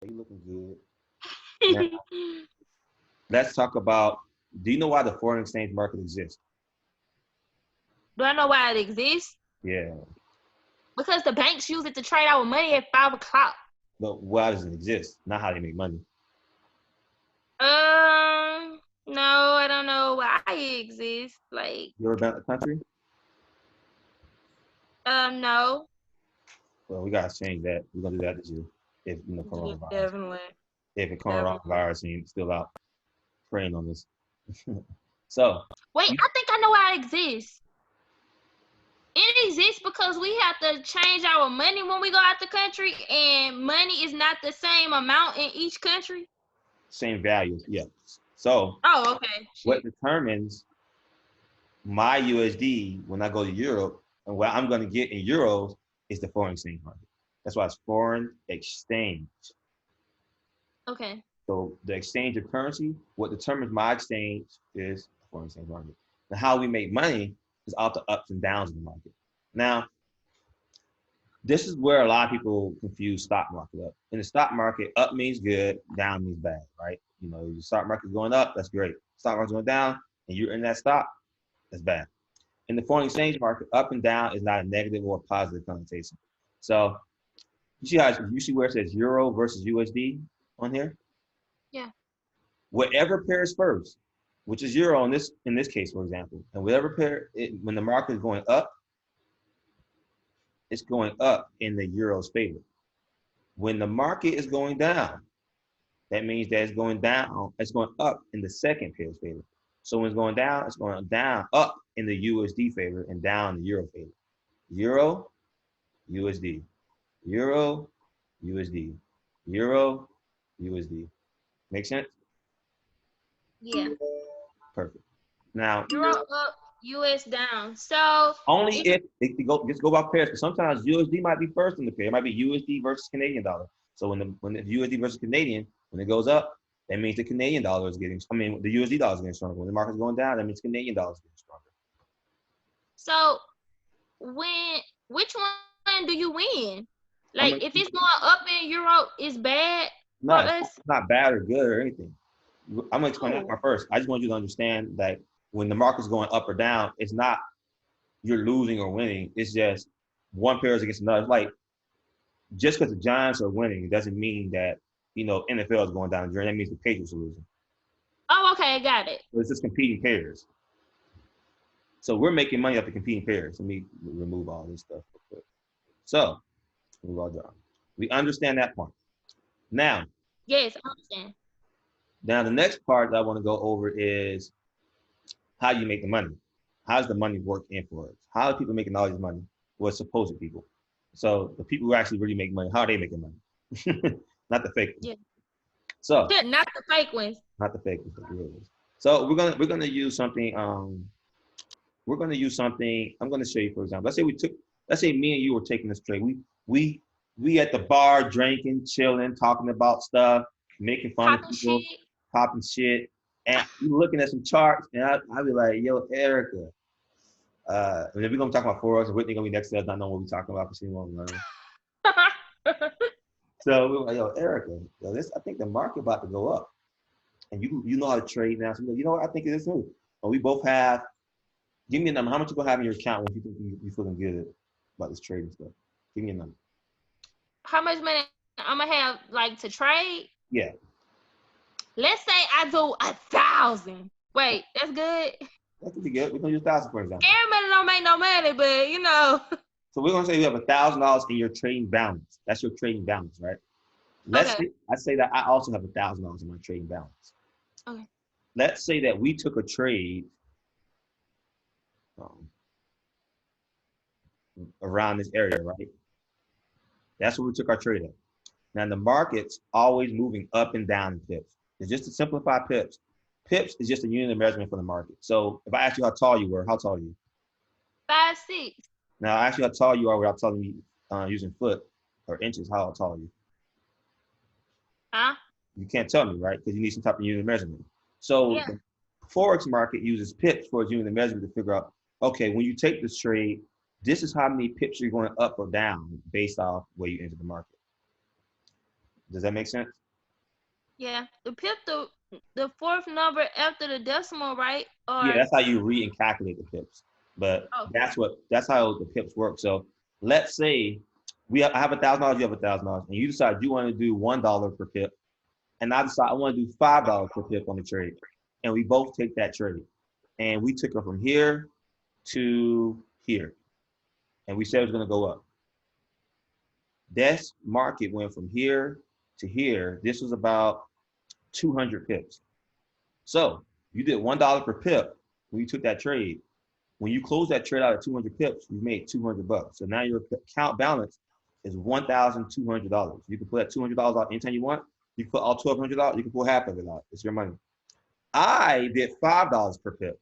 You looking good. Now, let's talk about, do you know why the foreign exchange market exists? Do I know why it exists? Yeah. Because the banks use it to trade our money at 5 o'clock. But why does it exist? Not how they make money. No, I don't know why it exists. Like, You ever been out the country? no. Well, we gotta change that. We're gonna do that this year. If Yeah, coronavirus. definitely, If the definitely. coronavirus ain't still out preying on us. So Wait, I think I know why it exists. It exists because we have to change our money when we go out the country, and money is not the same amount in each country. same values, yeah. So Oh, okay. what Shit. determines my USD when I go to Europe and what I'm gonna get in euros is the foreign exchange market. That's why it's foreign exchange. Okay. So the exchange of currency, what determines my exchange is the foreign exchange market. And how we make money is off the ups and downs of the market. Now, this is where a lot of people confuse stock market up. In the stock market, up means good, down means bad, right? The stock market's going up, that's great. Stock market's going down, and you're in that stock, that's bad. In the foreign exchange market, up and down is not a negative or a positive connotation. So you see where it says euro versus USD on here? Yeah. Whatever pairs first, which is euro in this case, for example, and whatever when the market is going up, it's going up in the euro's favor. When the market is going down, that means that it's going down, it's going up in the second pair's favor. So when it's going down, it's going down, up in the USD favor and down in the euro favor. Euro, USD, euro, USD, euro, USD. Make sense? Yeah. Perfect. Now, Euro up, US down. So only if if just go by pairs, because sometimes USD might be first in the pair. It might be USD versus Canadian dollar. So when the USD versus Canadian, when it goes up, that means the Canadian dollar is getting, the USD dollar is getting stronger. When the market's going down, that means Canadian dollar is getting stronger. so when which one do you win? I Like mean, if it's going up in euro, it's bad for no, it's us. not bad or good or anything. I'm gonna explain that Oh, part first. I just want you to understand that when the market's going up or down, it's not you're losing or winning. It's just one pair is against another. It's like just because the Giants are winning, it doesn't mean that NFL is going down the drain. That means the Patriots are losing. oh, okay, got it. So it's just competing pairs. So we're making money off the competing pairs. Let me remove all this stuff real quick. So move all down. We understand that part. Now, Yes, I understand. now the next part that I want to go over is how you make the money. How does the money work in Forex? How are people making all this money? Well, supposed people. So the people who actually really make money, how are they making money? Not the fake ones. Yeah. So Yeah, not the fake ones. not the fake ones, but the real ones. So we're gonna use something. We're gonna use something. I'm gonna show you, for example. Let's say me and you were taking this trade. We we at the bar drinking, chilling, talking about stuff, making fun of Popping people, shit. popping shit, and we looking at some charts, and I'll be like, "Yo, Erica." And then we're gonna talk about Forex, and Whitney gonna be next to us, not knowing what we're talking about because she won't learn. So we were like, "Yo, Erica, yo, I think the market about to go up, and you know how to trade now. So you know what I think it is too." And we both have. Give me a number. How much you gonna have in your account when you think you feeling good about this trading stuff? Give me a number. How much money I'm gonna have like to trade? Yeah, Let's say I do 1,000. Wait, that's good. that could be good. We're gonna use 1,000 for example. Everybody don't make no money, but you know. So we're gonna say you have $1,000 in your trading balance. That's your trading balance, right? Let's Okay. say I say that I also have $1,000 in my trading balance. Okay. Let's say that we took a trade um, around this area, right? That's where we took our trade at. Now the market's always moving up and down in pips. It's just to simplify pips. Pips is just a unit of measurement for the market. So if I ask you how tall you were, how tall are you? 5'6". Now I ask you how tall you are without telling me using foot or inches. How tall are you? Huh? You can't tell me, right? Because you need some type of unit of measurement. So Yeah. the Forex market uses pips for its unit of measurement to figure out, okay, when you take this trade, this is how many pips you're going up or down based off where you enter the market. Does that make sense? Yeah. The pip, the fourth number after the decimal, right? Yeah, Or that's how you read and calculate the pips. But oh, that's how the pips work. So let's say I have $1,000, you have $1,000, and you decide you want to do $1 per pip, and I decide I want to do $5 per pip on the trade, and we both take that trade, and we took it from here to here, and we said it was going to go up. This market went from here to here. This was about 200 pips. So you did $1 per pip when you took that trade. When you close that trade out at 200 pips, you made 200 bucks. So now your account balance is $1,200. You can put that $200 out anytime you want. You can put all 1,200 out. You can pull half of it out. It's your money. I did $5 per pip.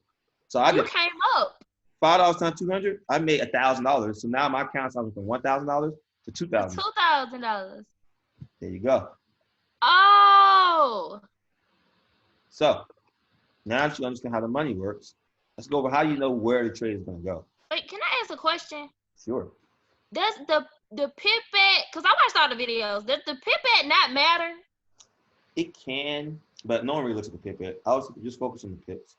So I you did came up $5 times 200. I made $1,000. So now my account's from $1,000 to to $2,000. $2,000. There you go. Oh, So now that you understand how the money works, let's go over how you know where the trade is going to go. wait, can I ask a question? Sure. Does the pipette, because I watched all the videos, does the pipette not matter? It can, but no one really looks at the pip yet. I was just focus on the pips.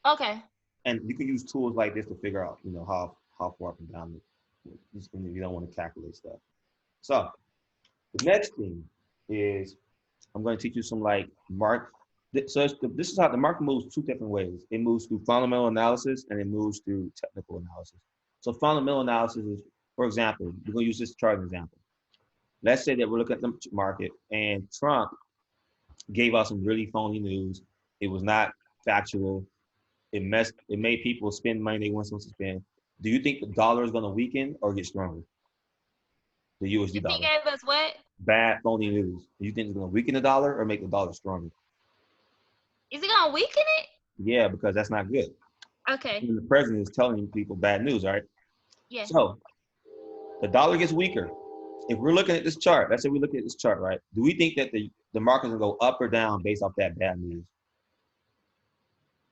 Okay. And you can use tools like this to figure out, how far up and down if you don't want to calculate stuff. So the next thing is I'm going to teach you some like So this is how the market moves two different ways. It moves through fundamental analysis and it moves through technical analysis. So fundamental analysis is, for example, we're going to use this chart as an example. Let's say that we're looking at the market and Trump gave us some really phony news. It was not factual. It made people spend money they weren't supposed to spend. Do you think the dollar is going to weaken or get stronger? The USD If he dollar. gave us what? Bad phony news. Do you think it's going to weaken the dollar or make the dollar stronger? Is it gonna weaken it? Yeah, because that's not good. Okay. And the president is telling people bad news, right? Yeah. So the dollar gets weaker. If we're looking at this chart, let's say we look at this chart, right? Do we think that the market's gonna go up or down based off that bad news?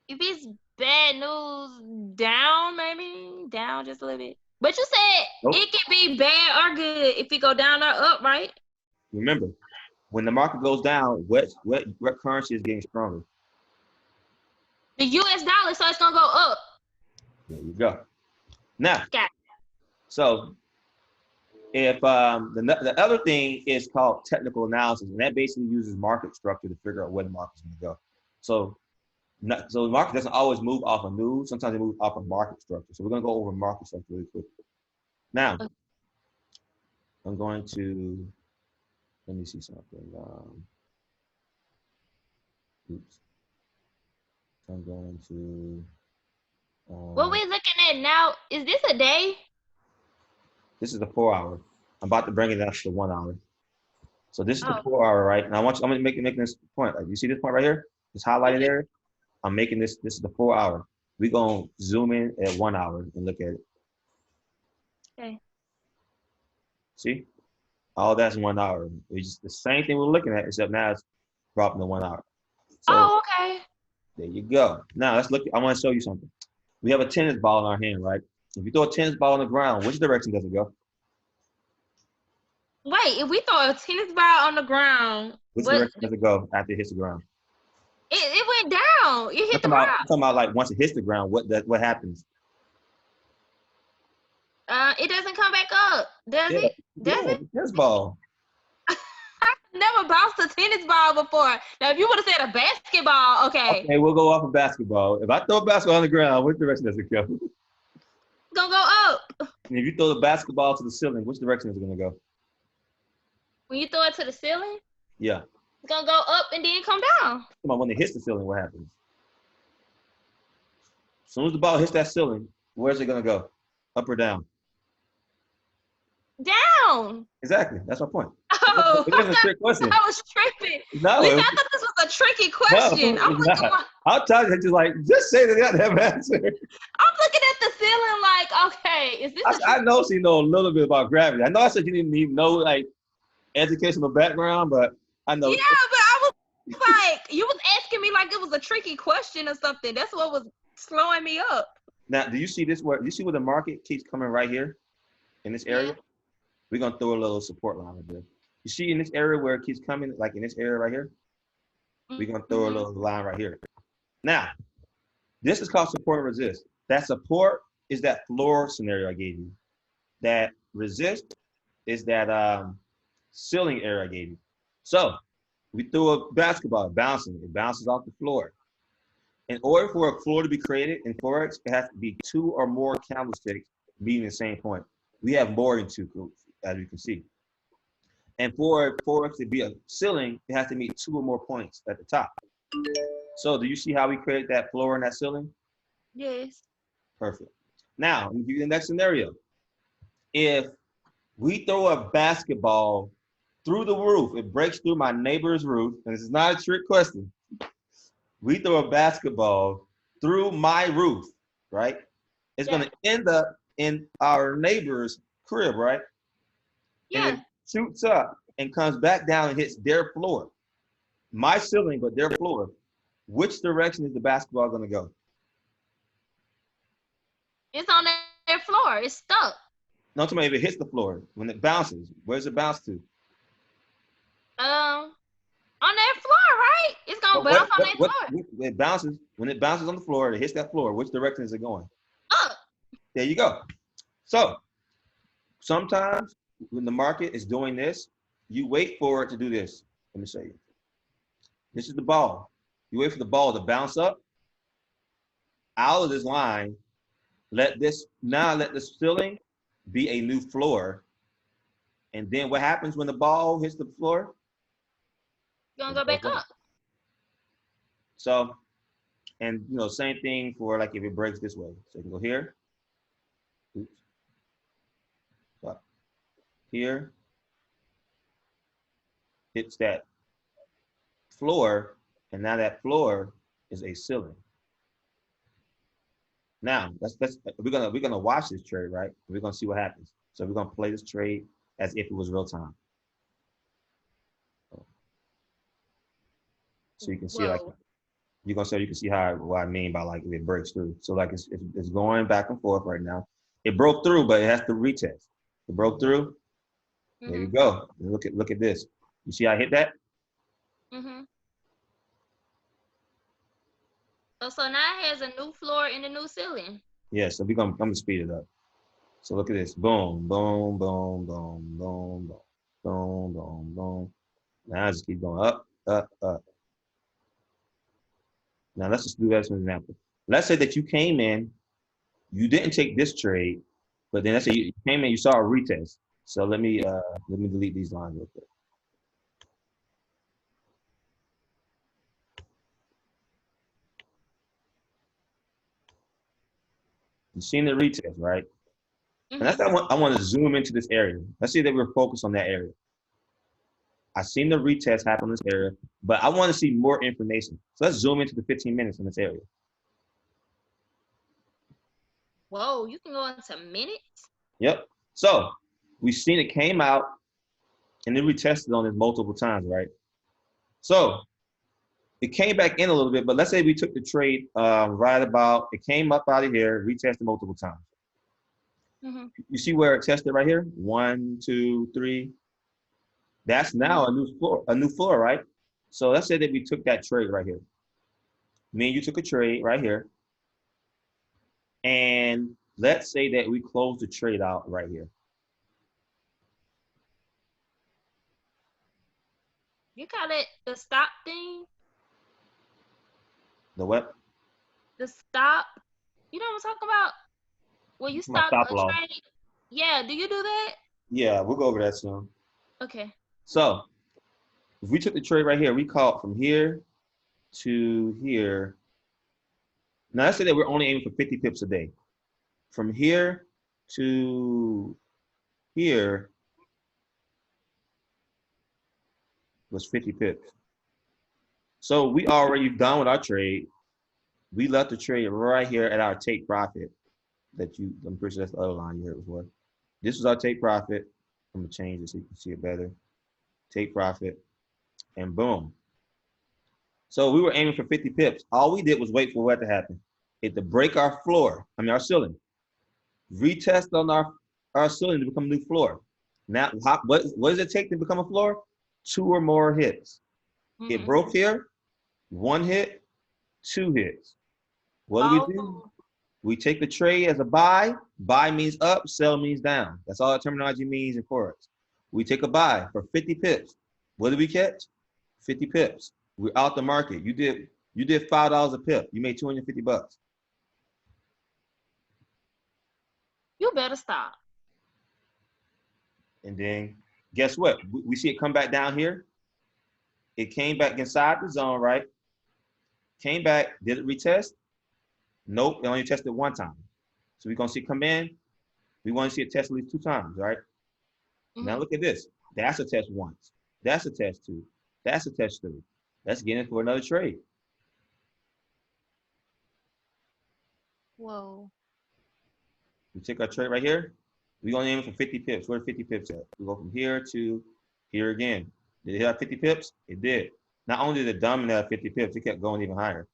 If it's bad news, down maybe, down just a little bit. But you said Nope. it can be bad or good if it go down or up, right? Remember, when the market goes down, what currency is getting stronger? The US dollar, so it's gonna go up. There you go. Now, Got it. so if the other thing is called technical analysis, and that basically uses market structure to figure out where the market's going to go. So the market doesn't always move off of news. Sometimes it moves off of market structure. So we're going to go over market structure really quickly. Now, I'm going to let me see something. Oops. I'm going to. What we looking at now, is this a day? This is the 4 hour. I'm about to bring it up to 1 hour. So this is the Oh. 4 hour, right? And I'm going to make this point. Like, you see this point right here? This highlighted area? I'm making this is the 4 hour. We're going to zoom in at 1 hour and look at it. Okay. See? All that's 1 hour. It's just the same thing we're looking at, except now it's dropping to 1 hour. So Oh, okay. there you go. Now let's look. I want to show you something. We have a tennis ball in our hand, right? If you throw a tennis ball on the ground, which direction does it go? Wait, if we throw a tennis ball on the ground, Which what direction does it go after it hits the ground? it went down. It hit the I'm ground. talking about like once it hits the ground, what happens? It doesn't come back up, does it? Does it? Tennis ball. Never bounced a tennis ball before. Now, if you would have said a basketball, okay. Okay, we'll go off of basketball. If I throw a basketball on the ground, which direction does it go? It's gonna go up. And if you throw the basketball to the ceiling, which direction is it going to go? When you throw it to the ceiling, Yeah. it's gonna go up and then come down. Come on, when it hits the ceiling, what happens? As soon as the ball hits that ceiling, where's it going to go? Up or down? Down. Exactly. That's my point. Oh, It isn't a trick question. I was tripping. No, Listen, I thought this was a tricky question. No, it's not. I'll tell you, just like, just say the goddamn answer. I'm looking at the ceiling like, okay, is this I know she know a little bit about gravity. I know I said you didn't even know like educational background, but I know. Yeah, but I was like, you was asking me like it was a tricky question or something. That's what was slowing me up. Now, do you see this? Where you see where the market keeps coming right here in this area? Yeah. We're gonna throw a little support line right there. You see in this area where it keeps coming, like in this area right here, we're gonna throw a little line right here. Now, this is called support and resist. That support is that floor scenario I gave you. That resist is that ceiling area I gave you. So we threw a basketball, bouncing, it bounces off the floor. In order for a floor to be created in Forex, it has to be 2 or more candlesticks meeting the same point. We have more than 2, as you can see. And for Forex to be a ceiling, it has to meet 2 or more points at the top. So do you see how we created that floor and that ceiling? Yes. Perfect. Now, let me give you the next scenario. If we throw a basketball through the roof, it breaks through my neighbor's roof, and this is not a trick question. We throw a basketball through my roof, right? It's going to end up in our neighbor's crib, right? Yeah. And it shoots up and comes back down and hits their floor. My ceiling, but their floor. Which direction is the basketball going to go? It's on their floor. It's stuck. No, tell me if it hits the floor. When it bounces, where's it bounce to? On their floor, right? It's gonna bounce on their floor. It bounces. When it bounces on the floor, it hits that floor. Which direction is it going? Up. There you go. So sometimes when the market is doing this, you wait for it to do this. Let me show you. This is the ball. You wait for the ball to bounce up out of this line. Let this ceiling be a new floor. And then what happens when the ball hits the floor? Gonna go back up. So, and you know, same thing for like if it breaks this way. So you can go here. Oops. Up. Here. Hits that floor, and now that floor is a ceiling. Now we're gonna watch this trade, right? We're gonna see what happens. So we're gonna play this trade as if it was real time. So you can see, like, you can see what I mean by like if it breaks through. So like it's going back and forth right now. It broke through, but it has to retest. It broke through. There you go. Look at this. You see how I hit that? So now it has a new floor and a new ceiling. Yeah. So I'm gonna speed it up. So look at this. Boom, boom, boom, boom, boom, boom, boom, boom, boom. Now I just keep going up, up, up. Now let's just do that as an example. Let's say that you came in, you didn't take this trade, but then let's say you came in, you saw a retest. So let me delete these lines real quick. You've seen the retest, right? And that's why I want to zoom into this area. Let's say that we're focused on that area. I've seen the retest happen in this area, but I want to see more information. So let's zoom into the 15 minutes in this area. Whoa, you can go into minutes? Yep. So we've seen it came out and then retested on it multiple times, right? So it came back in a little bit, but let's say we took the trade right about, it came up out of here, retested multiple times. You see where it tested right here? 1, 2, 3. That's now a new floor, right? So let's say that we took that trade right here. Me and you took a trade right here. And let's say that we closed the trade out right here. You call it the stop thing? The what? The stop. You know what I'm talking about? When you stop a trade. Yeah, do you do that? Yeah, we'll go over that soon. Okay. So if we took the trade right here, we call it from here to here. Now let's say that we're only aiming for 50 pips a day. From here to here was 50 pips. So we already done with our trade. We left the trade right here at our take profit. I'm pretty sure that's the other line you heard before. This is our take profit. I'm gonna change it so you can see it better. Take profit, and boom. So we were aiming for 50 pips. All we did was wait for what to happen. It to break our floor, our ceiling. Retest on our ceiling to become a new floor. Now, what does it take to become a floor? 2 or more hits. It Mm-hmm. broke here, 1 hit, 2 hits. What do? Oh, We take the trade as a buy. Buy means up, sell means down. That's all the terminology means in Forex. We take a buy for 50 pips. What did we catch? 50 pips. We're out the market. You did $5 a pip. You made 250 bucks. you better stop. And then guess what? We see it come back down here. It came back inside the zone, right? Came back. Did it retest? Nope. It only tested 1 time. So we're gonna see it come in. We want to see it test at least 2 times, right? Now Mm-hmm. look at this. That's a test once. That's a test 2. That's a test 3. Let's get in for another trade. Whoa. We take our trade right here. We're gonna aim for 50 pips. Where are 50 pips at? We go from here to here again. Did it have 50 pips? It did. Not only did it dumb have 50 pips, it kept going even higher.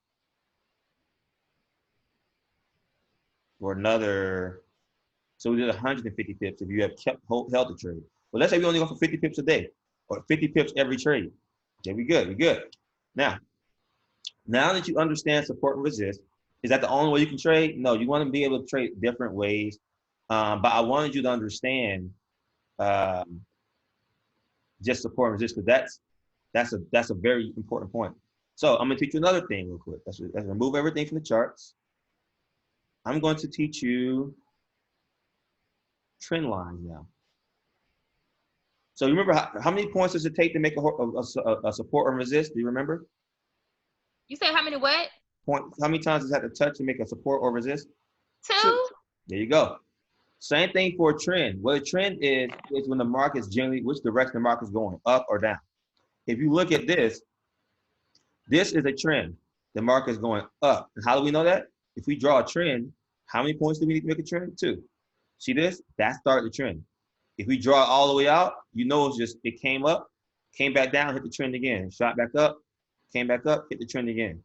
For another, so we did 150 pips if you have held the trade. Well, let's say we only go for 50 pips a day or 50 pips every trade. Okay, we good, we good. Now that you understand support and resist, is that the only way you can trade? No, you want to be able to trade different ways. But I wanted you to understand um, just support and resist because that's a very important point. So I'm gonna teach you another thing real quick. Let's remove everything from the charts. I'm going to teach you trend lines now. So you remember how many points does it take to make a support and resist? Do you remember? You said how many what? How many times does it have to touch to make a support or resist? 2. 2? There you go. Same thing for a trend. What a trend is when the market's generally, which direction the market's going, up or down. If you look at this is a trend. The market's going up. And how do we know that? If we draw a trend, how many points do we need to make a trend? 2. See this? That started the trend. If we draw it all the way out, you know it came up, came back down, hit the trend again, shot back up, came back up, hit the trend again.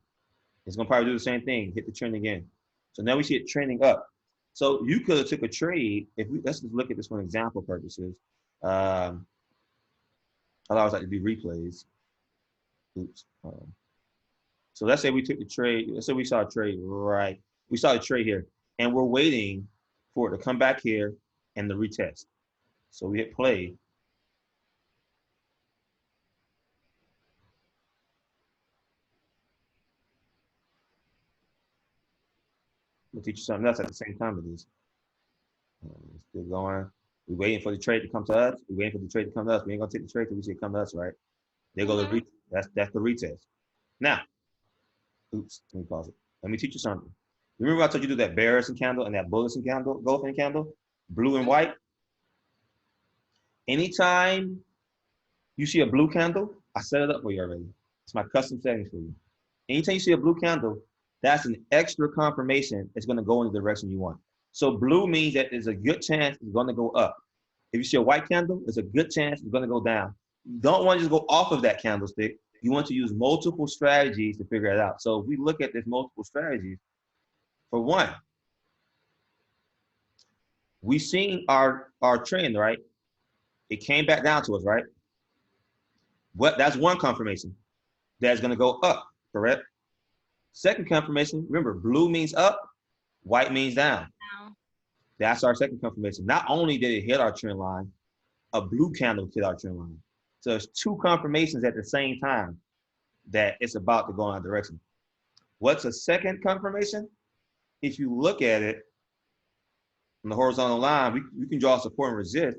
It's gonna probably do the same thing, hit the trend again. So now we see it trending up. So you could have took a trade. Let's just look at this for example purposes. I always like to do replays. Oops. So let's say we took the trade. Let's say we saw a trade right. We saw a trade here, and we're waiting for it to come back here and the retest. So we hit play. We'll teach you something else at the same time with this. Still going. We're waiting for the trade to come to us. We're waiting for the trade to come to us. We ain't gonna take the trade till we see it come to us, right? There go the that's the retest. Now, oops, let me pause it. Let me teach you something. Remember I told you to do that Barrison candle and that Bullison candle, Golden candle, blue and white? Anytime you see a blue candle, I set it up for you already. It's my custom settings for you. Anytime you see a blue candle, that's an extra confirmation it's going to go in the direction you want. So blue means that there's a good chance it's going to go up. If you see a white candle, there's a good chance it's going to go down. You don't want to just go off of that candlestick. You want to use multiple strategies to figure it out. So if we look at this multiple strategies, for one, we've seen our trend, right? It came back down to us, right? That's one confirmation. That's going to go up, correct? Second confirmation, remember, blue means up, white means down. No. That's our second confirmation. Not only did it hit our trend line, a blue candle hit our trend line. So it's 2 confirmations at the same time that it's about to go in our direction. What's a second confirmation? If you look at it on the horizontal line, we can draw support and resist,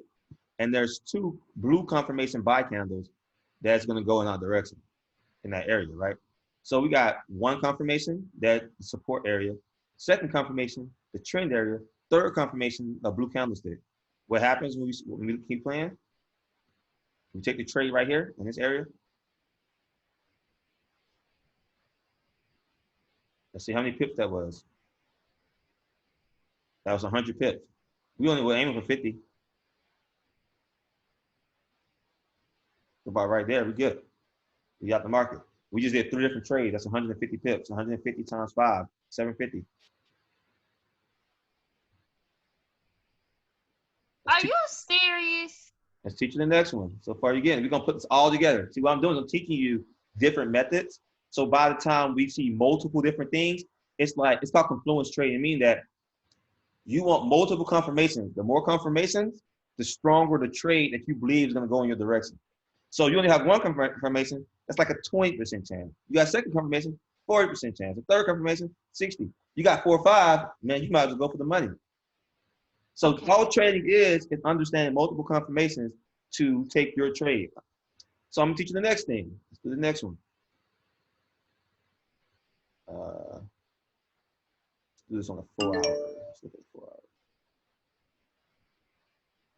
and there's 2 blue confirmation buy candles that's going to go in our direction in that area, right? So we got 1 confirmation, that support area. Second confirmation, the trend area. Third confirmation, a blue candlestick. What happens when we keep playing? We take the trade right here in this area. Let's see how many pips that was. That was 100 pips. We only were aiming for 50. About right there, we good. We got the market. We just did 3 different trades. That's 150 pips. 150 times 5, 750. Are you serious? Let's teach you the next one. So far, again, we're gonna put this all together. See what I'm doing? I'm teaching you different methods. So by the time we see multiple different things, it's called confluence trading, meaning that you want multiple confirmations. The more confirmations, the stronger the trade that you believe is gonna go in your direction. So you only have one confirmation, that's like a 20% chance. You got a second confirmation, 40% chance. A third confirmation, 60. You got 4 or 5, man, you might as well go for the money. So all trading is understanding multiple confirmations to take your trade. So I'm gonna teach you the next thing. Let's do the next one. Let's do this on a 4 hour. Let's look at 4 hours.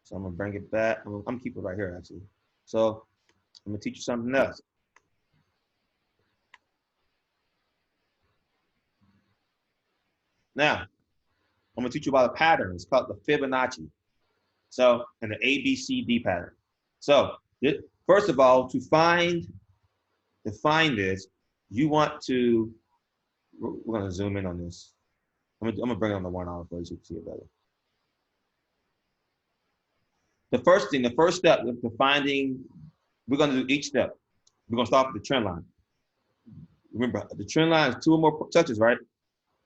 So I'm gonna bring it back. I'm gonna keep it right here actually. So I'm gonna teach you something else. Now, I'm gonna teach you about a pattern. It's called the Fibonacci. So, and the ABCD pattern. So, first of all, to find this, you want to, we're gonna zoom in on this. I'm gonna bring it on the 1 hour for you so you can see it better. The first step to finding, we're gonna do each step. We're gonna start with the trend line. Remember, the trend line is 2 or more touches, right?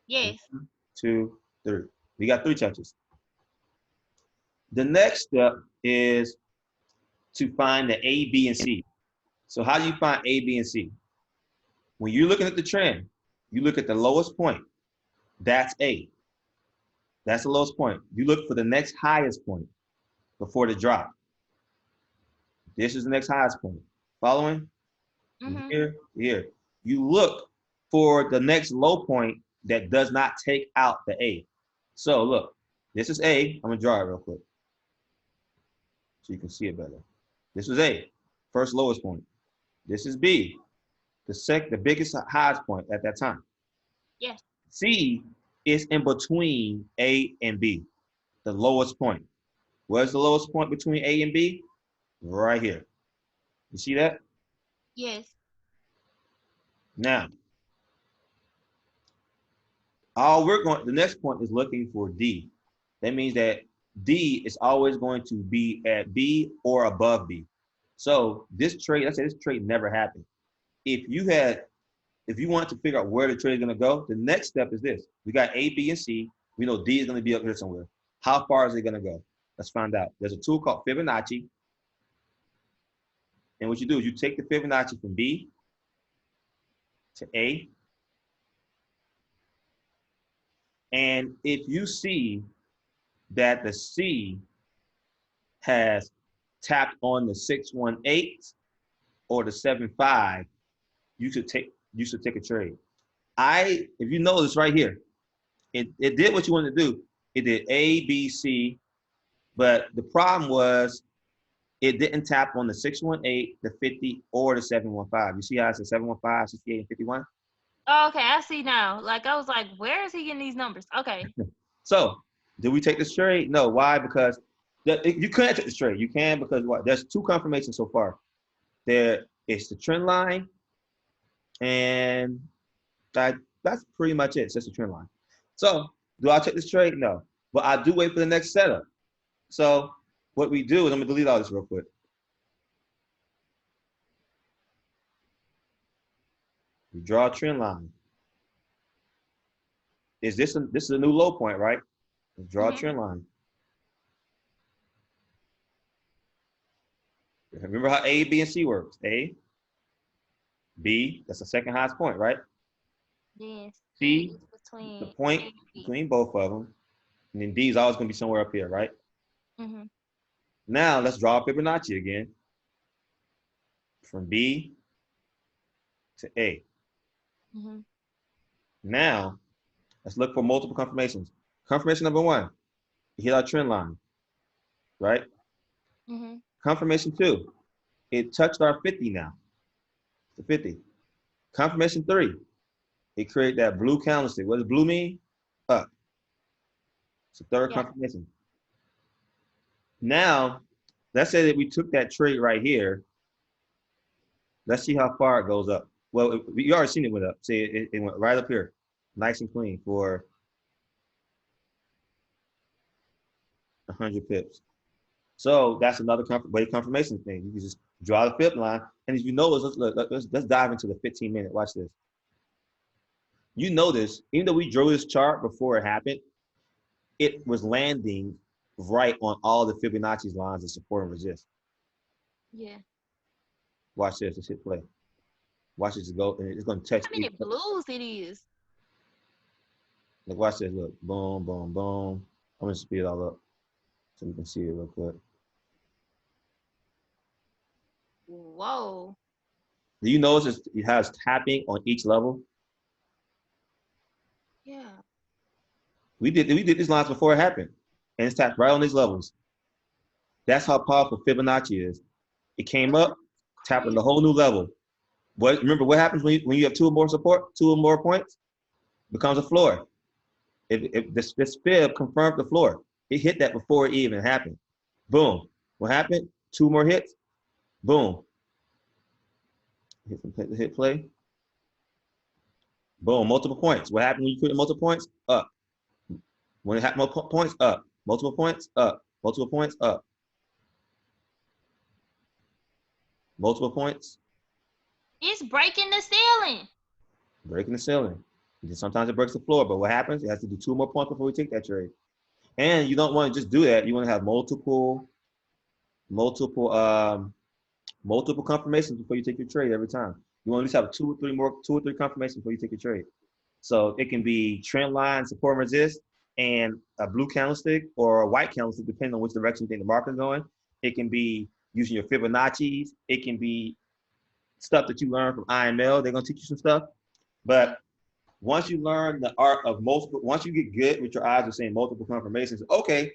Yes. 1, 2, 3. We got 3 touches. The next step is to find the A, B, and C. So how do you find A, B, and C? When you're looking at the trend, you look at the lowest point. That's A. That's the lowest point. You look for the next highest point before the drop. This is the next highest point. Following? Here, here. You look for the next low point that does not take out the A. So look, this is A. I'm gonna draw it real quick so you can see it better. This was A, first lowest point. This is B, the biggest highest point at that time. Yes. C is in between A and B, the lowest point. Where's the lowest point between A and B? Right here. You see that? Yes. Now, the next point is looking for D. That means that D is always going to be at B or above B. So this trade, let's say this trade never happened. If you want to figure out where the trade is going to go, the next step is this. We got A, B, and C. We know D is going to be up here somewhere. How far is it going to go? Let's find out. There's a tool called Fibonacci. And what you do is you take the Fibonacci from B to A. And if you see that the C has tapped on the 618 or the 75, you should take a trade. If you notice right here, it did what you wanted to do. It did A, B, C, but the problem was it didn't tap on the 618, the 50, or the 715. You see how it's a 715, 68, and 51? Oh, okay, I see now. Like, I was like, where is he getting these numbers? Okay. So, did we take this trade? No. Why? Because you can't take this trade. You can because what? There's 2 confirmations so far. There is the trend line, and that's pretty much it. It's just a trend line. So, do I take this trade? No. But I do wait for the next setup. So, what we do is, I'm going to delete all this real quick. We draw a trend line. This is a new low point, right? Let's draw a trend line. Remember how A, B, and C works. A, B, that's the second highest point, right? Yes. C, the point between both of them. And then D is always going to be somewhere up here, right? Now, let's draw a Fibonacci again. From B to A. Now, let's look for multiple confirmations. Confirmation number 1, we hit our trend line, right? Confirmation 2, it touched our 50 now. The 50. Confirmation 3, it created that blue candlestick. What does blue mean? Up. It's the third confirmation. Now, let's say that we took that trade right here. Let's see how far it goes up. Well, you already seen it went up. See, it went right up here, nice and clean for 100 pips. So that's another wave confirmation thing. You can just draw the fib line, and if you notice, let's dive into the 15-minute. Watch this. You notice, even though we drew this chart before it happened, it was landing right on all the Fibonacci lines of support and resist. Yeah. Watch this. Let's hit play. Watch this go, and it's going to touch. How many blues it is? Like, watch this. Look, boom, boom, boom. I'm going to speed it all up so we can see it real quick. Whoa. Do you notice it has tapping on each level? Yeah. We did these lines before it happened, and it's tapped right on these levels. That's how powerful Fibonacci is. It came up, tapping the whole new level. Remember what happens when you have two or more support, two or more points? Becomes a floor. If this fib confirmed the floor, it hit that before it even happened. Boom. What happened? Two more hits. Boom. Hit play. Boom. Multiple points. What happened when you create multiple points? Up. When it happened, multiple points, up. Multiple points, up. Multiple points, up. Multiple points. It's breaking the ceiling. Breaking the ceiling. And sometimes it breaks the floor, but what happens? It has to do two more points before we take that trade. And you don't want to just do that. You want to have multiple confirmations before you take your trade every time. You want to at least have two or three confirmations before you take your trade. So it can be trend line, support and resist, and a blue candlestick or a white candlestick, depending on which direction you think the market is going. It can be using your Fibonacci's. It can be stuff that you learn from IML. They're going to teach you some stuff. But once you learn the art of multiple, once you get good with your eyes of seeing multiple confirmations, okay,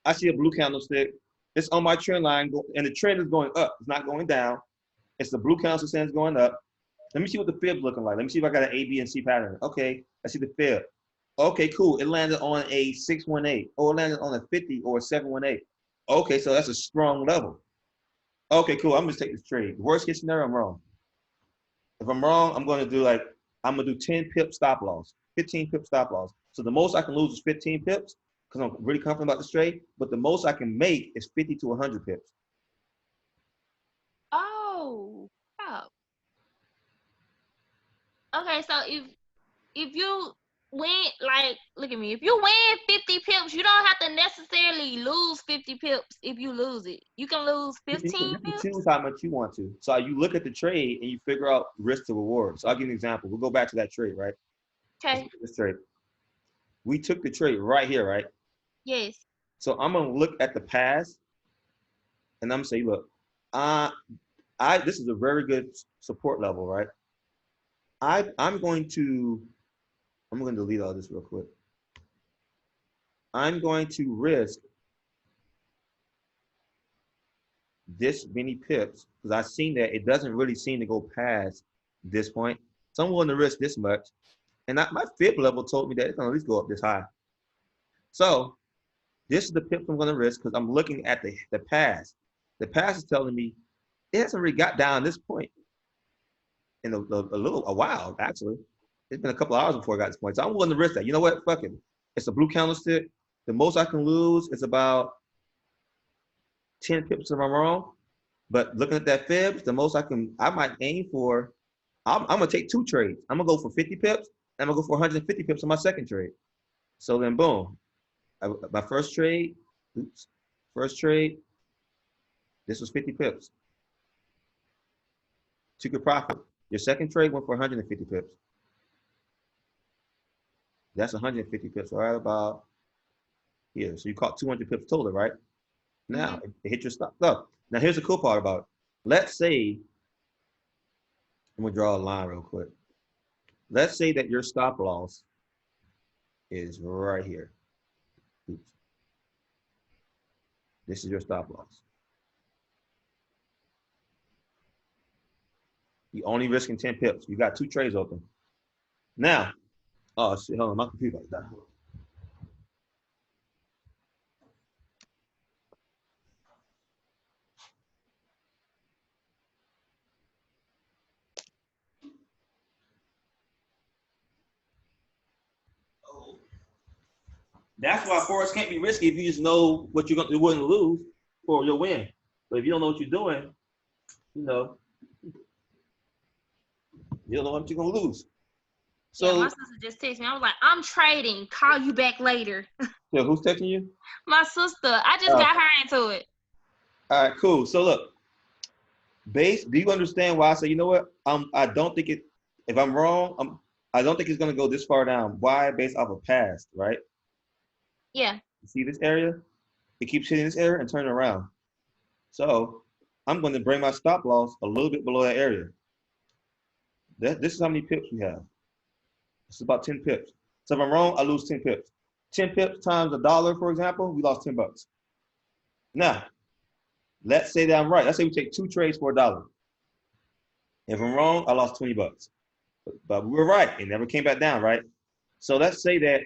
I see a blue candlestick. It's on my trend line, and the trend is going up. It's not going down. It's the blue candlestick saying it's going up. Let me see what the fib's looking like. Let me see if I got an A, B, and C pattern. Okay, I see the fib. Okay, cool. It landed on a 618. Or it landed on a 50 or a 718. Okay, so that's a strong level. Okay, cool. I'm going to take this trade. Worst case scenario, I'm wrong. If I'm wrong, I'm going to do 10 pip stop loss, 15 pip stop loss. So the most I can lose is 15 pips because I'm really confident about this trade. But the most I can make is 50 to 100 pips. Oh. Wow. Okay, so if you win, like, look at me. If you win 50 pips, you don't have to necessarily lose 50 pips if you lose it. You can lose 15 You can pips. choose how much you want to. So you look at the trade and you figure out risk to reward. So I'll give you an example. We'll go back to that trade, right? Okay. This trade. We took the trade right here, right? Yes. So I'm gonna look at the past, and I'm gonna say, look, this is a very good support level, right? I'm going to delete all this real quick. I'm going to risk this many pips because I've seen that it doesn't really seem to go past this point. So I'm willing to risk this much. And my fib level told me that it's gonna at least go up this high. So this is the pips I'm gonna risk because I'm looking at the past. The past is telling me it hasn't really got down this point in a while, actually. It's been a couple hours before I got this point. So I'm willing to risk that. You know what? Fuck it. It's a blue candlestick. The most I can lose is about 10 pips if I'm wrong. But looking at that fibs, the most I might aim for, I'm gonna take two trades. I'm gonna go for 50 pips, and I'm gonna go for 150 pips on my second trade. So then boom. My first trade, this was 50 pips. Took your profit. Your second trade went for 150 pips. That's 150 pips, right about here. So you caught 200 pips total, right? Now, it hit your stop. Look, now here's the cool part about it. Let's say, I'm gonna draw a line real quick. Let's say that your stop loss is right here. Oops. This is your stop loss. You only risking 10 pips. You got two trades open. Now, oh shit, hold on, my computer like that. That's why Forex can't be risky if you just know what you wouldn't lose. for, you'll win. But if you don't know what you're doing, you know, you don't know what you're gonna lose. Yeah, my So, sister just texted me. I was like, I'm trading. Call you back later. yeah, who's texting you? My sister. I just Oh, got her into it. all right, cool. So look, base. Do you understand why I say, you know what? I don't think it. If I'm wrong, I don't think it's gonna go this far down. Why? Based off of past, right? Yeah. You see this area? It keeps hitting this area and turning around. So I'm going to bring my stop loss a little bit below that area. This is how many pips we have. This is about 10 pips. So if I'm wrong, I lose 10 pips. 10 pips times $1, for example, we lost 10 bucks. Now, let's say that I'm right. Let's say we take 2 trades for $1. If I'm wrong, I lost 20 bucks. But we were right. It never came back down, right? So let's say that,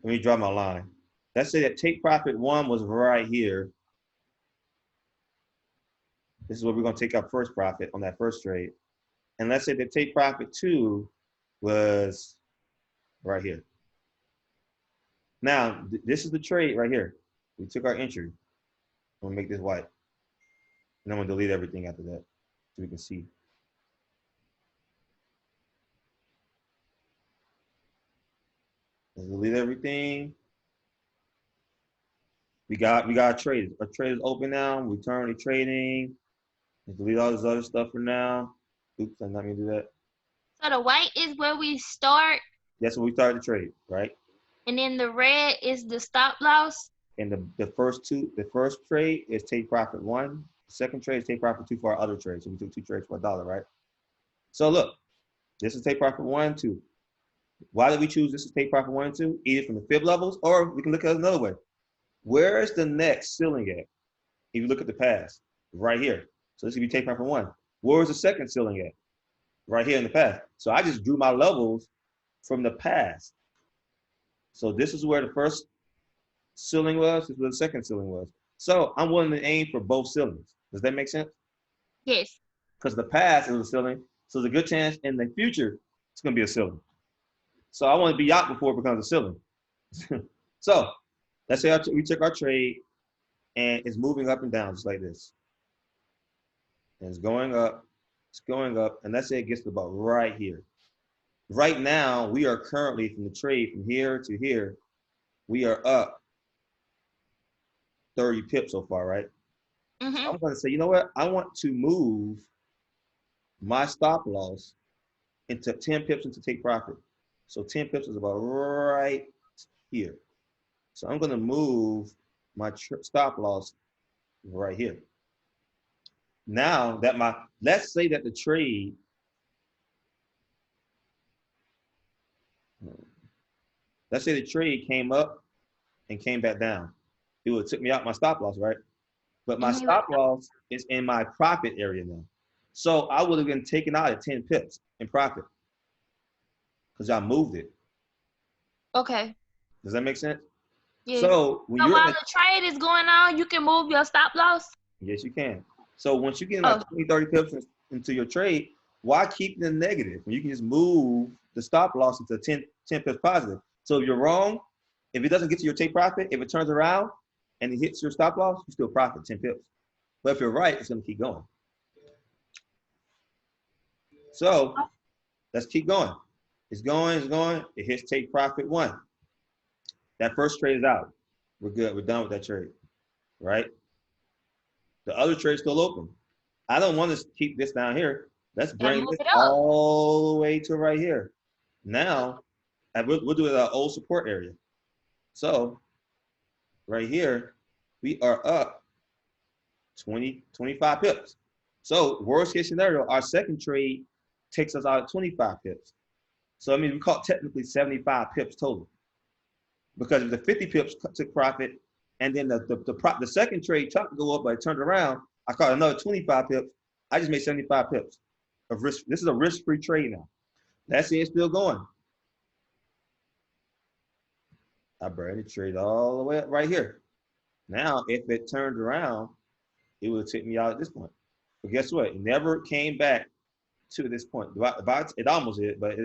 let me draw my line. Let's say that take profit 1 was right here. This is where we're going to take our first profit on that first trade. And let's say that take profit 2 was right here. Now, this is the trade right here. We took our entry. I'm going to make this white. And I'm going to delete everything after that so we can see. Let's delete everything. We got our trade. Our trade is open now. We're currently trading. Let's delete all this other stuff for now. Oops, I'm not going to do that. So the white is where we start. That's when we started the trade, right? And then the red is the stop loss. And the first trade is take profit 1. The second trade is take profit 2 for our other trade. So we took 2 trades for $1, right? So look, this is take profit 1, 2. Why did we choose this is take profit 1 and 2? Either from the fib levels, or we can look at it another way. Where is the next ceiling at? If you look at the past, right here. So this would be take profit 1. Where is the second ceiling at? Right here in the past. So I just drew my levels from the past. So this is where the first ceiling was, this is where the second ceiling was. So I'm willing to aim for both ceilings. Does that make sense? Yes. Because the past is a ceiling, so there's a good chance in the future it's going to be a ceiling. So I want to be out before it becomes a ceiling. So let's say we took our trade and it's moving up and down just like this. And it's going up, and let's say it gets to about right here. Right now, we are currently from the trade from here to here, we are up 30 pips so far, right? Mm-hmm. So I'm going to say, you know what? I want to move my stop loss into 10 pips into take profit. So 10 pips is about right here. So I'm going to move my stop loss right here. Now that let's say that the trade, let's say the trade came up and came back down. It would have took me out my stop loss, right? But my stop loss is in my profit area now. So I would have been taken out at 10 pips in profit because I moved it. Okay. Does that make sense? Yes. So when you're while the trade is going on, you can move your stop loss? Yes, you can. So once you get like 20, 30 pips into your trade, why keep the negative? You can just move the stop loss into 10 pips positive. So if you're wrong, if it doesn't get to your take profit, if it turns around and it hits your stop loss, you still profit 10 pips. But if you're right, it's going to keep going. So let's keep going. It's going. It hits take profit 1. That first trade is out. We're good. We're done with that trade, right? The other trade's still open. I don't want to keep this down here. Let's bring this all the way to right here. Now, we'll do it at our old support area. So right here, we are up 20, 25 pips. So worst case scenario, our second trade takes us out at 25 pips. So I mean, we caught technically 75 pips total. Because if the 50 pips took profit, and then the second trade tried to go up, but it turned around, I caught another 25 pips. I just made 75 pips of risk. This is a risk-free trade now. Let's say it's still going. I bring the trade all the way up right here. Now, if it turned around, it would take me out at this point. But guess what? It never came back to this point. It almost did, but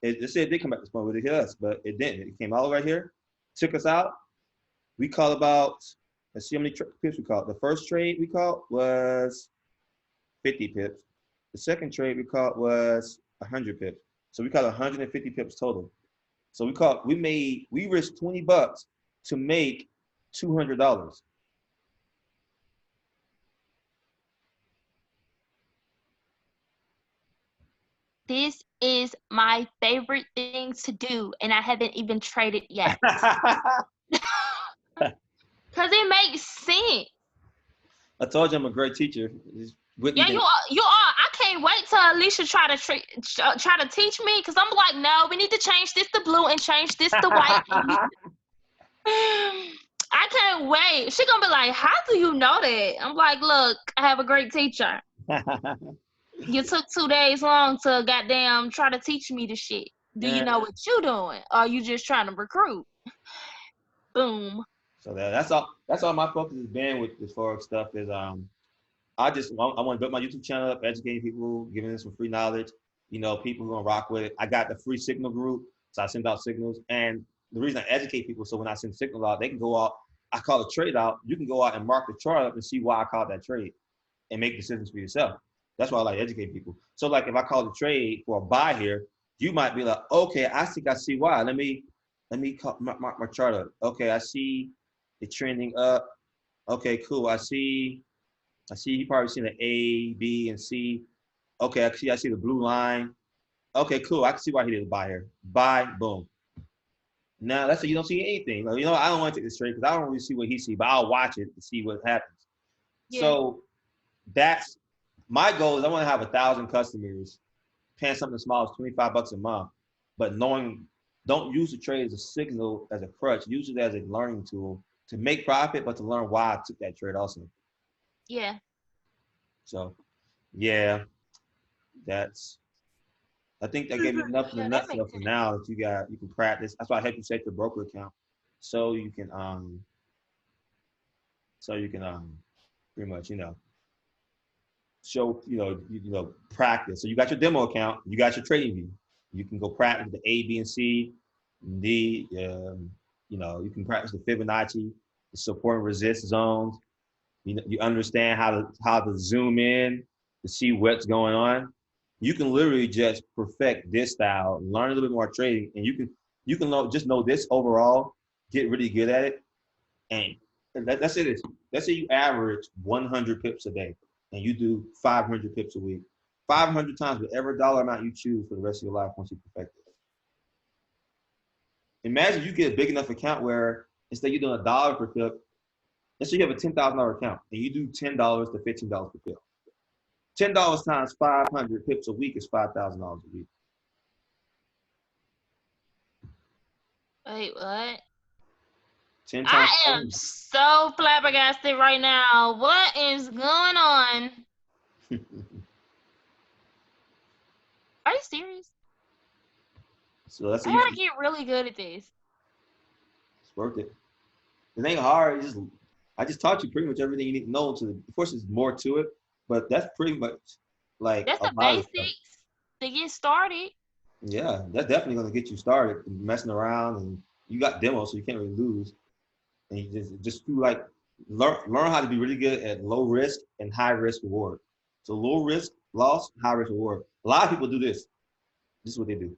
it said it did come back to this point, but it hit us, but it didn't. It came all the way right here, took us out, We caught about, let's see how many pips we caught. The first trade we caught was 50 pips. The second trade we caught was 100 pips. So we caught 150 pips total. So we risked $20 to make $200. This is my favorite thing to do, and I haven't even traded yet. Cause it makes sense. I told you I'm a great teacher. Yeah, you are. I can't wait till Alicia try to teach me. Cause I'm like, no, we need to change this to blue and change this to white. I can't wait. She gonna be like, how do you know that? I'm like, look, I have a great teacher. You took 2 days long to goddamn try to teach me the shit. Do you know what you doing? Or are you just trying to recruit? Boom. So that's all. That's all my focus has been with this Forex stuff. Is I want to build my YouTube channel up, educating people, giving them some free knowledge. You know, people gonna rock with it. I got the free signal group, so I send out signals. And the reason I educate people, so when I send signals out, they can go out. I call a trade out. You can go out and mark the chart up and see why I called that trade, and make decisions for yourself. That's why I like educate people. So like if I call the trade for a buy here, you might be like, okay, I think I see why. Let me mark my chart up. Okay, I see it trending up. Okay, cool. I see you probably seen the A, B, and C. Okay, I see the blue line. Okay, cool. I can see why he did a buy here. Buy, boom. Now let's say you don't see anything. Like, you know, I don't want to take this trade because I don't really see what he sees, but I'll watch it to see what happens. Yeah. So that's my goal is I want to have 1,000 customers paying something as small as $25 a month, but knowing don't use the trade as a signal, as a crutch. Use it as a learning tool to make profit, but to learn why I took that trade also. Yeah. So, yeah, I think that gave you enough in the nutshell for now that you can practice. That's why I help you set your broker account so you can pretty much, you know, show, practice. So you got your demo account, you got your trading view. You can go practice the A, B, and C, D. You can practice the Fibonacci, the support and resist zones. You understand how to zoom in to see what's going on. You can literally just perfect this style, learn a little bit more trading, and you can just know this overall, get really good at it. And let's say you average 100 pips a day, and you do 500 pips a week. 500 times whatever dollar amount you choose for the rest of your life once you perfect it. Imagine you get a big enough account where instead you're doing $1 per pip, let's say you have a $10,000 account and you do $10 to $15 per pip. $10 times 500 pips a week is $5,000 a week. Wait, what? 10 times I am so flabbergasted right now. What is going on? Are you serious? So that's I gotta get really good at this. It's worth it. It ain't hard. I just taught you pretty much everything you need to know. Of course, there's more to it, but that's pretty much like that's the basics to get started. Yeah, that's definitely gonna get you started messing around, and you got demos, so you can't really lose. And you just do like learn how to be really good at low risk and high risk reward. So low risk loss, high risk reward. A lot of people do this. This is what they do.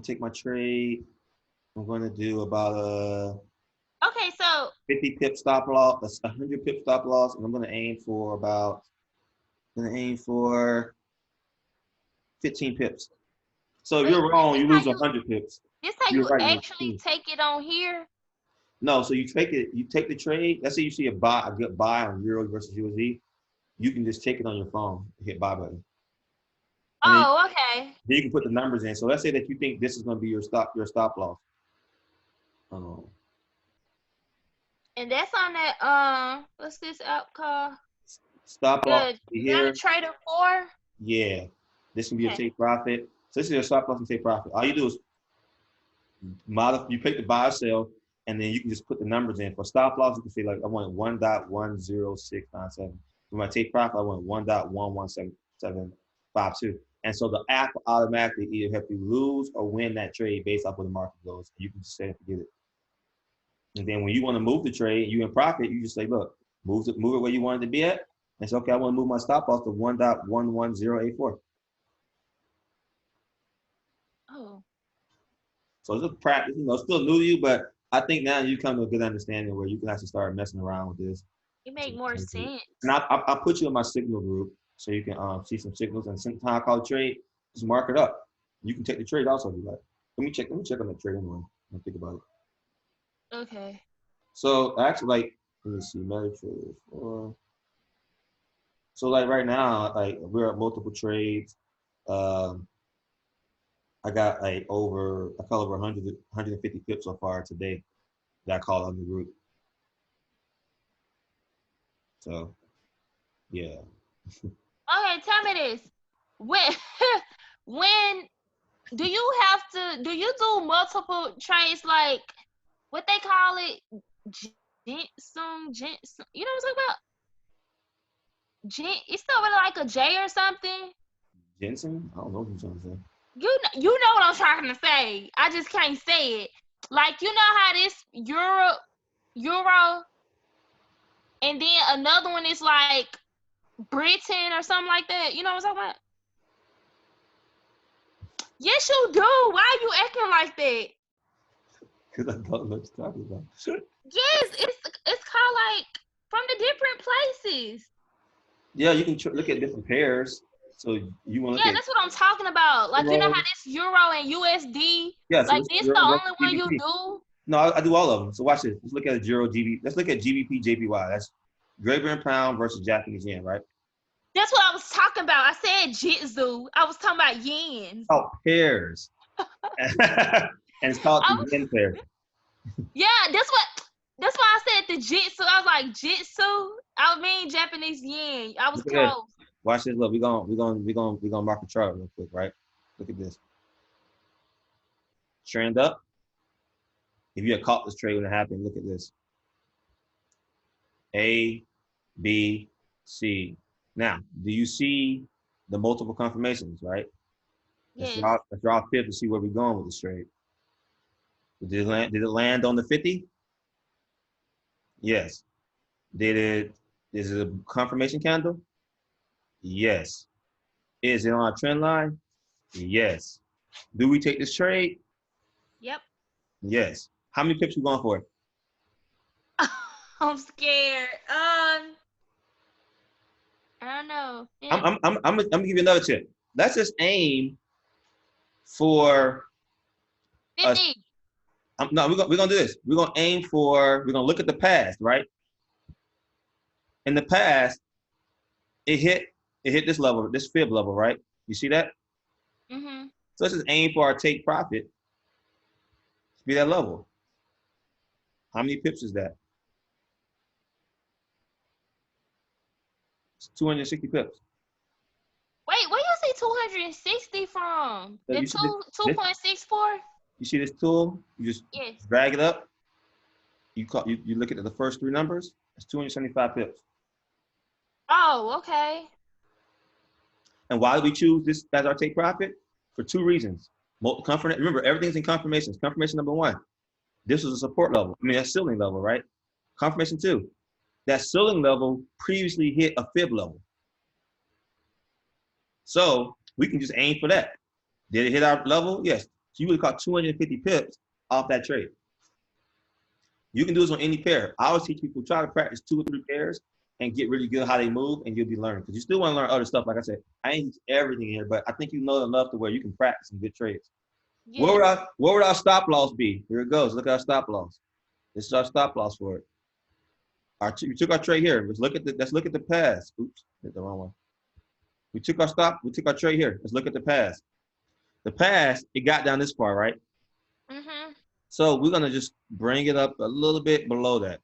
Take my trade. I'm going to do about okay, so 50 pip stop loss, 100 pip stop loss, and I'm going to aim for 15 pips. So if you're wrong, you lose 100 pips. This how you actually take it on here? No, so you take the trade. Let's say you see a good buy on Euro versus USD. You can just take it on your phone, hit buy button. Okay. Then you can put the numbers in. So let's say that you think this is going to be your stop loss. And that's on that what's this app called? Stop loss here. Trader 4? Yeah. This can be a take profit. So this is your stop loss and take profit. All you do is you pick the buy or sell, and then you can just put the numbers in. For stop loss, you can say like I want 1.10697. For my take profit, I want 1.11752. And so the app will automatically either help you lose or win that trade based off where the market goes. You can just set and forget it. And then when you want to move the trade, you in profit, you just say, look, move it where you want it to be at. And say, okay, I want to move my stop loss to 1.11084. Oh. So it's a practice, it's still new to you, but I think now you come to a good understanding where you can actually start messing around with this. It make more sense. And I'll put you in my signal group so you can see some signals. And sometimes I call a trade, just mark it up. You can take the trade also if you like. Let me check on the trade anyway. I'll think about it. Okay. So actually, let me see, MetaTrader. So right now, we're at multiple trades. I got over 150 pips so far today that I called on the group. So, yeah. Okay, tell me this. When do you do multiple trades, like what they call it? Jensen? You know what I'm talking about? It's still really like a J or something. Jensen? I don't know what you're trying to say. You know what I'm trying to say. I just can't say it. Like, you know how this euro, and then another one is like Britain or something like that. You know what I'm talking about? Yes, you do. Why are you acting like that? Because I don't know what you're talking about. Yes, it's called like from the different places. Yeah, you can look at different pairs. So you want to look Yeah, at that's what I'm talking about. Like, you know euro. how this euro and USD, Yeah, so like let's this euro the versus only one you GBP. do? No, I do all of them. So watch this. Let's look at euro GB. Let's look at GBP JPY. That's Great Britain pound versus Japanese yen, right? That's what I was talking about. I said jitsu. I was talking about yens. Oh, pairs. And it's called the yen pair. Yeah, that's why I said the jitsu. I was like jitsu. I mean Japanese yen. I was Look at this. close. Watch this. Look, we're gonna mark a chart real quick, right? Look at this. Trend up. If you had caught this trade when it happened, look at this. A, B, C. Now, do you see the multiple confirmations, right? Yes. Let's draw a fifth to see where we're going with this trade. Did it land on the 50? Yes. Is it a confirmation candle? Yes. Is it on a trend line? Yes. Do we take this trade? Yep. Yes. How many pips we going for? I'm scared. I don't know. Yeah. I'm gonna give you another tip. Let's just aim for 50. No, we're gonna do this. We're gonna look at the past, right? In the past, it hit this level, this fib level, right? You see that? Mm-hmm. So let's just aim for our take profit to be that level. How many pips is that? It's 260 pips. Wait, where you see 260 from? So The you see this, 2.64? you see this tool? You just Yes. drag it up. You look at the first three numbers. It's 275 pips. Oh, okay. And why do we choose this as our take profit? For two reasons. Remember, everything's in confirmations. Confirmation number one, this was a support level. I mean, a ceiling level, right? Confirmation two, that ceiling level previously hit a fib level. So we can just aim for that. Did it hit our level? Yes. So you would have caught 250 pips off that trade. You can do this on any pair. I always teach people, try to practice 2 or 3 pairs and get really good how they move, and you'll be learning. Because you still want to learn other stuff. Like I said, I ain't teach everything here, but I think you know enough to where you can practice some good trades. Yes. What would our stop loss be? Here it goes. Look at our stop loss. This is our stop loss for it. We took our trade here. Let's look at the past. Oops, hit the wrong one. We took our trade here. Let's look at the past. The past, it got down this far, right? Mm-hmm. So we're gonna just bring it up a little bit below that.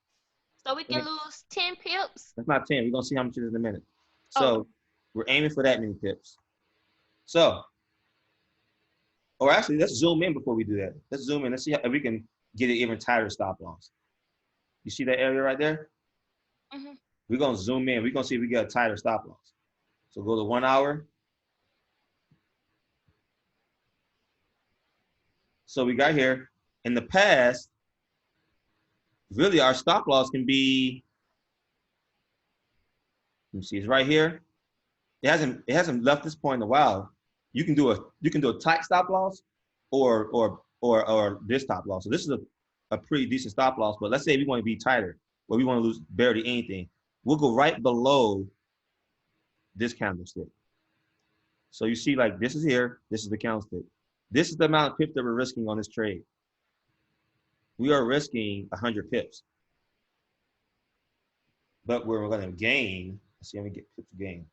So we can lose 10 pips? That's not 10. We're gonna see how much it is in a minute. Oh. So we're aiming for that many pips. So, or actually, let's zoom in before we do that. Let's zoom in. Let's see if we can get an even tighter stop loss. You see that area right there? Mm-hmm. We're gonna zoom in. We're gonna see if we get a tighter stop loss. So go to 1 hour. So we got here. In the past, really our stop loss can be, let me see, it's right here. It hasn't left this point in a while. You can do a tight stop loss or this stop loss. So this is a pretty decent stop loss, but let's say we want to be tighter, where we want to lose barely anything. We'll go right below this candlestick. So you see, like, this is here, this is the candlestick. This is the amount of pips that we're risking on this trade. We are risking 100 pips. But we're going to gain, let's see how many pips to gain.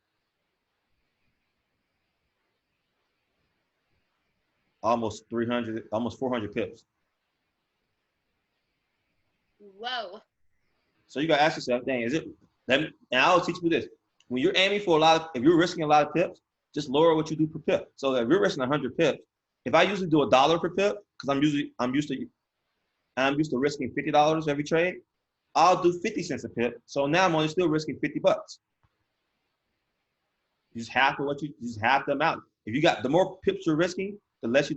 Almost 300, almost 400 pips. Whoa. So you got to ask yourself, dang, is it, and I'll teach you this. When you're aiming for a lot of, if you're risking a lot of pips, just lower what you do per pip. So if you're risking 100 pips, if I usually do $1 per pip, because I'm used to risking $50 every trade, I'll do 50 cents a pip. So now I'm only still risking 50 bucks. You just half of what you just half the amount. If you got the more pips you're risking, the less you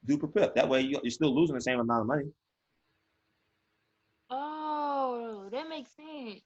do per pip. That way you're still losing the same amount of money. Oh, that makes sense.